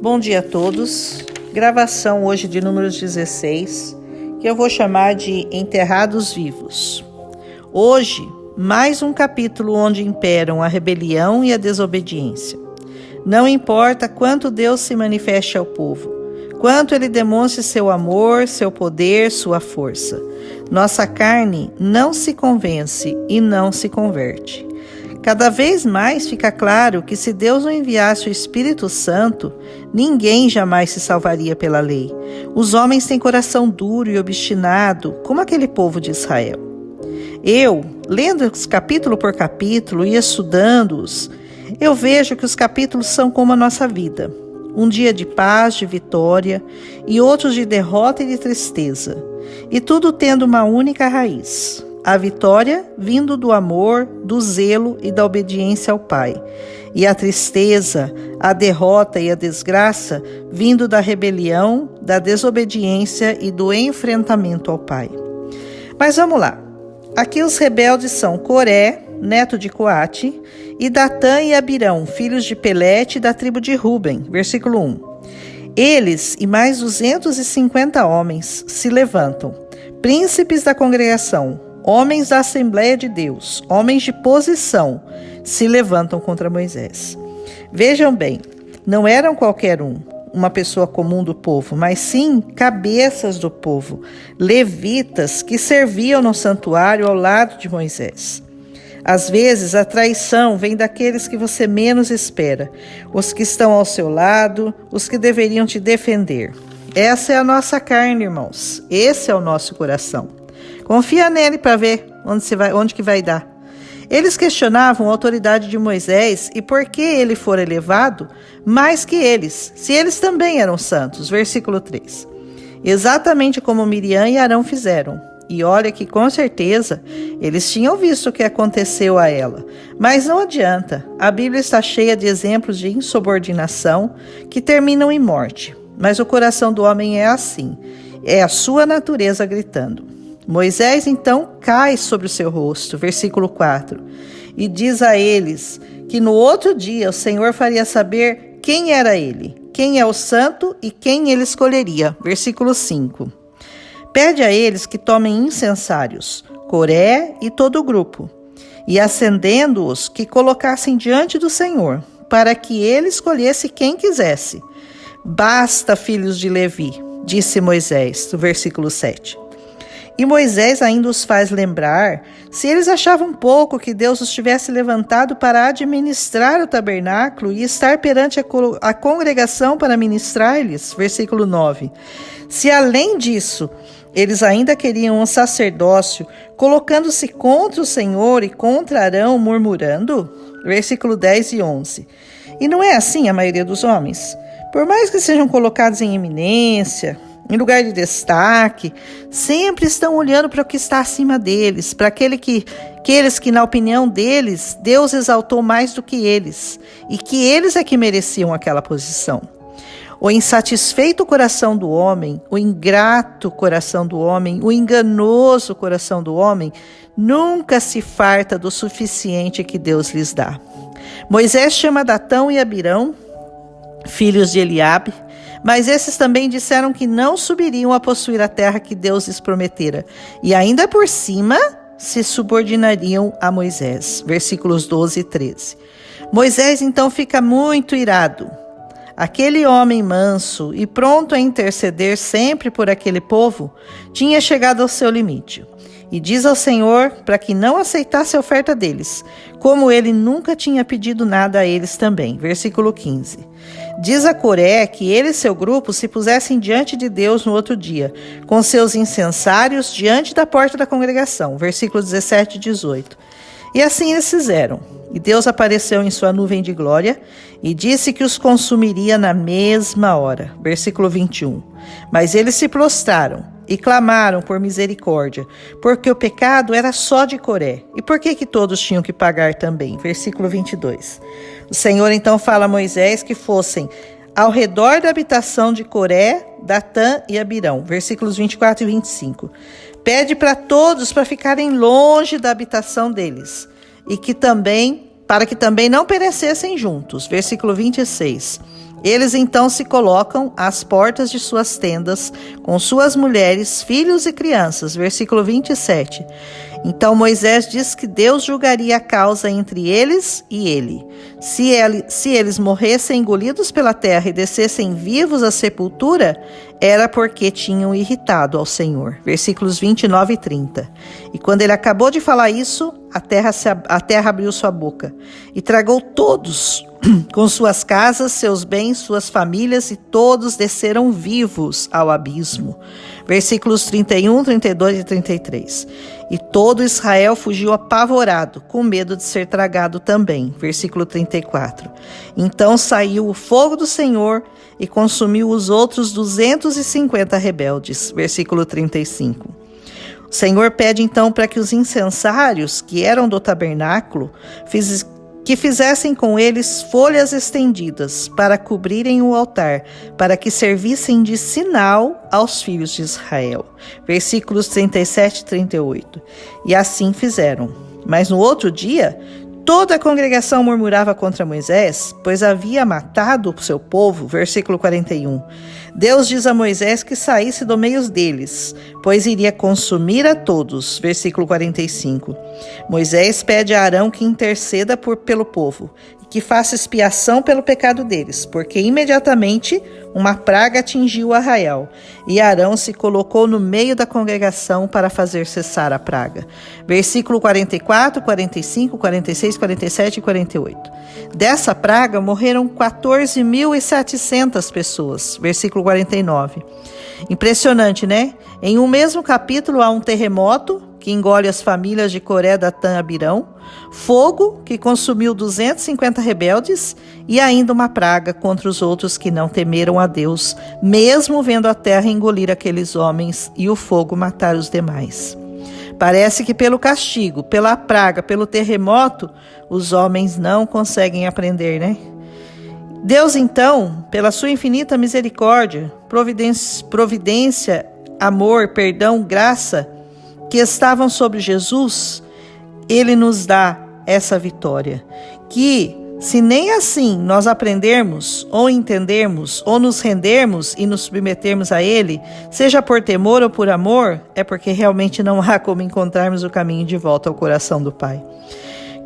Bom dia a todos. Gravação hoje de número 16, que eu vou chamar de Enterrados Vivos. Hoje, mais um capítulo onde imperam a rebelião e a desobediência. Não importa quanto Deus se manifeste ao povo, quanto ele demonstre seu amor, seu poder, sua força. Nossa carne não se convence e não se converte. Cada vez mais fica claro que se Deus não enviasse o Espírito Santo, ninguém jamais se salvaria pela lei. Os homens têm coração duro e obstinado, como aquele povo de Israel. Eu, lendo-os capítulo por capítulo e estudando-os, eu vejo que os capítulos são como a nossa vida. Um dia de paz, de vitória, e outros de derrota e de tristeza. E tudo tendo uma única raiz. A vitória vindo do amor, do zelo e da obediência ao Pai. E a tristeza, a derrota e a desgraça vindo da rebelião, da desobediência e do enfrentamento ao Pai. Mas vamos lá. Aqui os rebeldes são Coré, neto de Coate, e Datã e Abirão, filhos de Pelete da tribo de Ruben. Versículo 1. Eles e mais 250 homens se levantam, príncipes da congregação, homens da Assembleia de Deus, homens de posição, se levantam contra Moisés. Vejam bem, não eram qualquer uma pessoa comum do povo, mas sim cabeças do povo, levitas que serviam no santuário ao lado de Moisés. Às vezes, a traição vem daqueles que você menos espera, os que estão ao seu lado, os que deveriam te defender. Essa é a nossa carne, irmãos. Esse é o nosso coração. Confia nele para ver onde que vai dar. Eles questionavam a autoridade de Moisés e por que ele fora elevado mais que eles, se eles também eram santos. Versículo 3. Exatamente como Miriam e Arão fizeram. E olha que com certeza eles tinham visto o que aconteceu a ela. Mas não adianta, a Bíblia está cheia de exemplos de insubordinação que terminam em morte. Mas o coração do homem é assim, é a sua natureza gritando. Moisés então cai sobre o seu rosto, versículo 4, e diz a eles que no outro dia o Senhor faria saber quem era ele, quem é o santo e quem ele escolheria. Versículo 5. Pede a eles que tomem incensários, Coré e todo o grupo, e acendendo-os que colocassem diante do Senhor, para que ele escolhesse quem quisesse. Basta, filhos de Levi, disse Moisés, no versículo 7. E Moisés ainda os faz lembrar se eles achavam pouco que Deus os tivesse levantado para administrar o tabernáculo e estar perante a congregação para ministrar-lhes. Versículo 9. Se além disso, eles ainda queriam um sacerdócio, colocando-se contra o Senhor e contra Arão, murmurando. Versículo 10 e 11. E não é assim a maioria dos homens? Por mais que sejam colocados em eminência, em lugar de destaque, sempre estão olhando para o que está acima deles, para aqueles que, na opinião deles, Deus exaltou mais do que eles, e que eles é que mereciam aquela posição. O insatisfeito coração do homem, o ingrato coração do homem, o enganoso coração do homem, nunca se farta do suficiente que Deus lhes dá. Moisés chama Datã e Abirão, filhos de Eliabe, mas esses também disseram que não subiriam a possuir a terra que Deus lhes prometera, e ainda por cima se subordinariam a Moisés. Versículos 12 e 13. Moisés então fica muito irado. Aquele homem manso e pronto a interceder sempre por aquele povo, tinha chegado ao seu limite. E diz ao Senhor para que não aceitasse a oferta deles, como ele nunca tinha pedido nada a eles também. Versículo 15. Diz a Coré que ele e seu grupo se pusessem diante de Deus no outro dia, com seus incensários diante da porta da congregação. Versículos 17 e 18. E assim eles fizeram. E Deus apareceu em sua nuvem de glória e disse que os consumiria na mesma hora. Versículo 21. Mas eles se prostraram e clamaram por misericórdia, porque o pecado era só de Coré. E por que todos tinham que pagar também? Versículo 22. O Senhor então fala a Moisés que fossem ao redor da habitação de Coré, Datã e Abirão. Versículos 24 e 25. Pede para todos para ficarem longe da habitação deles, e que também, para que também não perecessem juntos. Versículo 26. Eles então se colocam às portas de suas tendas, com suas mulheres, filhos e crianças. Versículo 27. Então Moisés diz que Deus julgaria a causa entre eles e ele. Se eles morressem engolidos pela terra e descessem vivos à sepultura, era porque tinham irritado ao Senhor. Versículos 29 e 30. E quando ele acabou de falar isso, a terra abriu sua boca e tragou todos, com suas casas, seus bens, suas famílias, e todos desceram vivos ao abismo. Versículos 31, 32 e 33. E todo Israel fugiu apavorado, com medo de ser tragado também. Versículo 34. Então saiu o fogo do Senhor e consumiu os outros 250 rebeldes. Versículo 35. O Senhor pede então para que os incensários, que eram do tabernáculo, fizessem com eles folhas estendidas para cobrirem o altar, para que servissem de sinal aos filhos de Israel. Versículos 37 e 38. E assim fizeram. Mas no outro dia, toda a congregação murmurava contra Moisés, pois havia matado o seu povo. Versículo 41. Deus diz a Moisés que saísse do meio deles, pois iria consumir a todos. Versículo 45. Moisés pede a Arão que interceda pelo povo, que faça expiação pelo pecado deles, porque imediatamente uma praga atingiu o arraial, e Arão se colocou no meio da congregação para fazer cessar a praga. Versículo 44, 45, 46, 47 e 48. Dessa praga morreram 14.700 pessoas. Versículo 49. Impressionante, né? Em um mesmo capítulo há um terremoto que engole as famílias de Coré, Datã e Abirão, fogo que consumiu 250 rebeldes e ainda uma praga contra os outros que não temeram a Deus, mesmo vendo a terra engolir aqueles homens e o fogo matar os demais. Parece que pelo castigo, pela praga, pelo terremoto, os homens não conseguem aprender, né? Deus, então, pela sua infinita misericórdia, providência, amor, perdão, graça, que estavam sobre Jesus, ele nos dá essa vitória. Que, se nem assim nós aprendermos, ou entendermos, ou nos rendermos e nos submetermos a ele, seja por temor ou por amor, é porque realmente não há como encontrarmos o caminho de volta ao coração do Pai.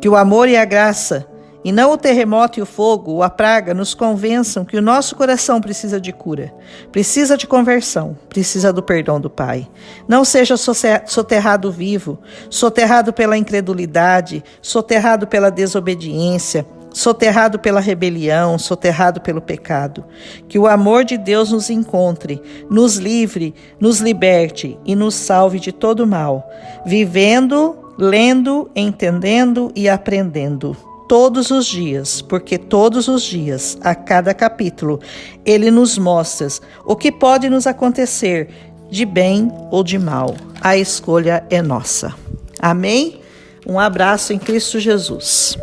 Que o amor e a graça, e não o terremoto e o fogo, ou a praga, nos convençam que o nosso coração precisa de cura, precisa de conversão, precisa do perdão do Pai. Não seja soterrado vivo, soterrado pela incredulidade, soterrado pela desobediência, soterrado pela rebelião, soterrado pelo pecado. Que o amor de Deus nos encontre, nos livre, nos liberte e nos salve de todo mal, vivendo, lendo, entendendo e aprendendo. Todos os dias, porque todos os dias, a cada capítulo, ele nos mostra o que pode nos acontecer de bem ou de mal. A escolha é nossa. Amém? Um abraço em Cristo Jesus.